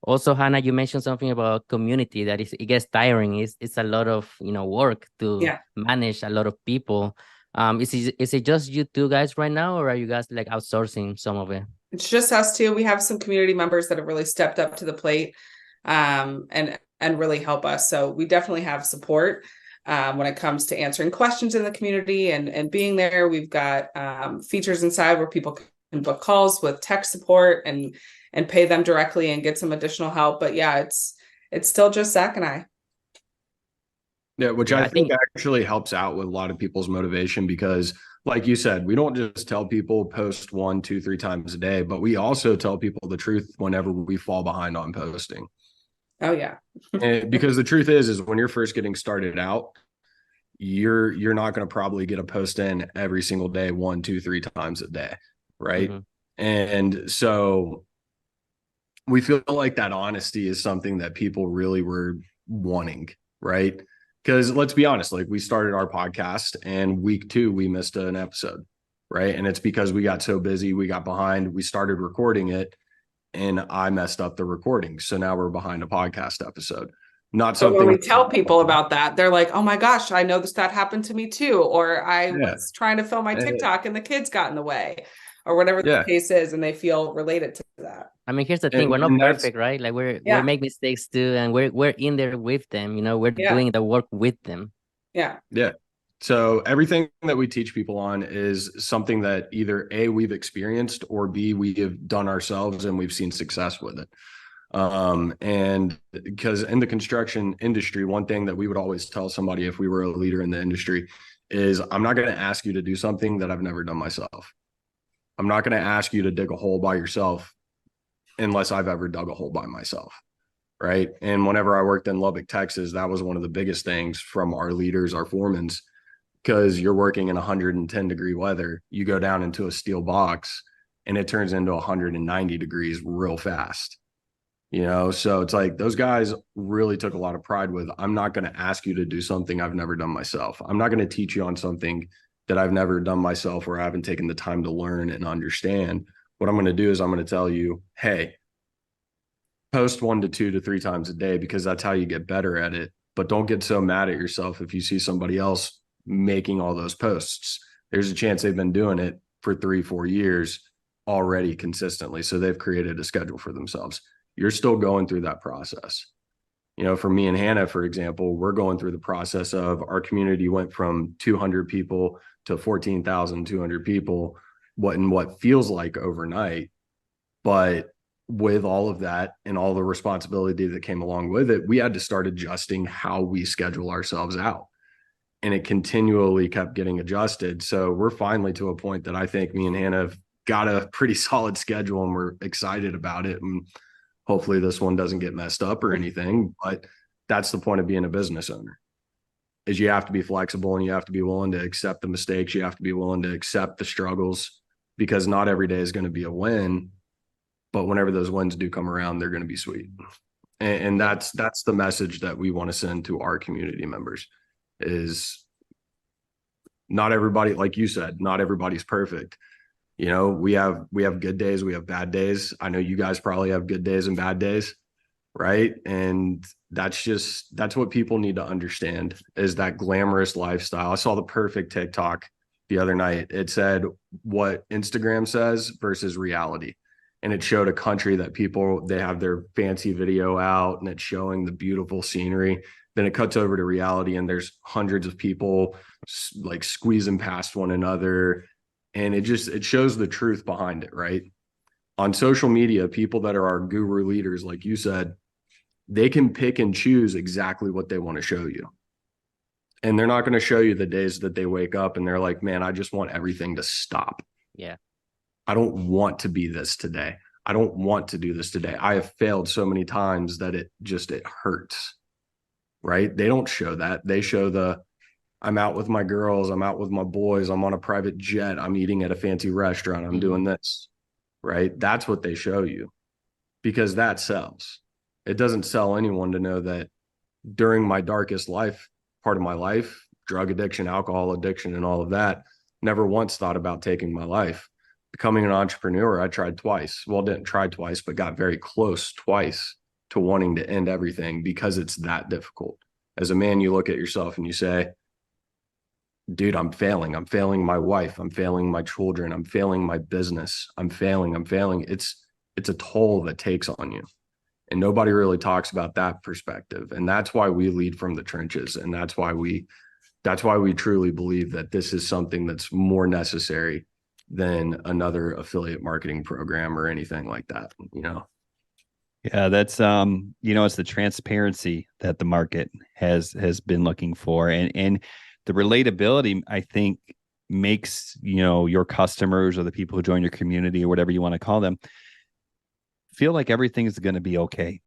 Also, Hannah, you mentioned something about community that it gets tiring. It's a lot of work to Yeah. manage a lot of people. Is it just you two guys right now, or are you guys like outsourcing some of it? It's just us two. We have some community members that have really stepped up to the plate, and really help us. So we definitely have support when it comes to answering questions in the community and being there. We've got features inside where people can book calls with tech support and pay them directly and get some additional help. But yeah, it's still just Zach and I. Yeah, which Yeah, I I think think. actually helps out with a lot of people's motivation because, like you said, we don't just tell people post one, two, three times a day, but we also tell people the truth whenever we fall behind on posting. Oh yeah. And because the truth is when you're first getting started out, you're not going to probably get a post in every single day, one, two, three times a day, right? Mhm. And so we feel like that honesty is something that people really were wanting, right? Because let's be honest, like we started our podcast and week two, we missed an episode, right? And it's because we got so busy, we got behind, we started recording it, and I messed up the recording. So now we're behind a podcast episode. Not But when something, we tell people about that, they're like, "Oh my gosh, I know that happened to me too." Or I yeah, was trying to film my eh, TikTok and the kids got in the way, or whatever the yeah. case is, and they feel related to that. I mean, here's the thing: we're not And that's perfect, right? Like we Yeah, make mistakes too, and we're in there with them. We're yeah, doing the work with them. yeah. Yeah. So everything that we teach people on is something that either A, we've experienced, or B, we have done ourselves and we've seen success with it. And because in the construction industry, one thing that we would always tell somebody if we were a leader in the industry is I'm not going to ask you to do something that I've never done myself. I'm not going to ask you to dig a hole by yourself unless I've ever dug a hole by myself. Right. And whenever I worked in Lubbock, Texas, that was one of the biggest things from our leaders, our foremans, because you're working in 110-degree weather. You go down into a steel box and it turns into 190 degrees real fast. So it's like those guys really took a lot of pride with, I'm not going to ask you to do something I've never done myself. I'm not going to teach you on something that I've never done myself or I haven't taken the time to learn and understand. What I'm going to do is I'm going to tell you, hey, post one to two to three times a day because that's how you get better at it. But don't get so mad at yourself if you see somebody else making all those posts. There's a chance they've been doing it for 3-4 years already consistently. So they've created a schedule for themselves. You're still going through that process. For me and Hannah, for example, we're going through the process of our community went from 200 people to 14,200 people, what feels like overnight. But with all of that and all the responsibility that came along with it, we had to start adjusting how we schedule ourselves out. And it continually kept getting adjusted. So we're finally to a point that I think me and Hannah have got a pretty solid schedule and we're excited about it. And hopefully this one doesn't get messed up or anything. But that's the point of being a business owner is you have to be flexible and you have to be willing to accept the mistakes. You have to be willing to accept the struggles because not every day is going to be a win, but whenever those wins do come around, they're going to be sweet. And that's the message that we want to send to our community members is not everybody, like you said, not everybody's perfect. We have good days, we have bad days. I know you guys probably have good days and bad days, right? And that's what people need to understand is that glamorous lifestyle. I saw the perfect TikTok the other night. It said what Instagram says versus reality. And it showed a country that they have their fancy video out and it's showing the beautiful scenery. Then it cuts over to reality and there's hundreds of people like squeezing past one another. And it shows the truth behind it, right? On social media, people that are our guru leaders, like you said, they can pick and choose exactly what they want to show you. And they're not going to show you the days that they wake up and they're like, man, I just want everything to stop. Yeah. I don't want to be this today. I don't want to do this today. I have failed so many times that it hurts, right? They don't show that. They show I'm out with my girls. I'm out with my boys. I'm on a private jet. I'm eating at a fancy restaurant. I'm Hmm. doing this, right? That's what they show you because that sells. It doesn't sell anyone to know that during my darkest part of my life, drug addiction, alcohol addiction, and all of that, never once thought about taking my life. Becoming an entrepreneur, I tried twice. Well, didn't try twice, but got very close twice. to wanting to end everything because it's that difficult. As a man, you look at yourself and you say, dude, I'm failing. I'm failing my wife. I'm failing my children. I'm failing my business. I'm failing. It's a toll that takes on you. And nobody really talks about that perspective. And that's why we lead from the trenches. And that's why we truly believe that this is something that's more necessary than another affiliate marketing program or anything like that, you know? Yeah, that's it's the transparency that the market has been looking for, and the relatability, I think, makes, your customers or the people who join your community or whatever you want to call them feel like everything is going to be okay.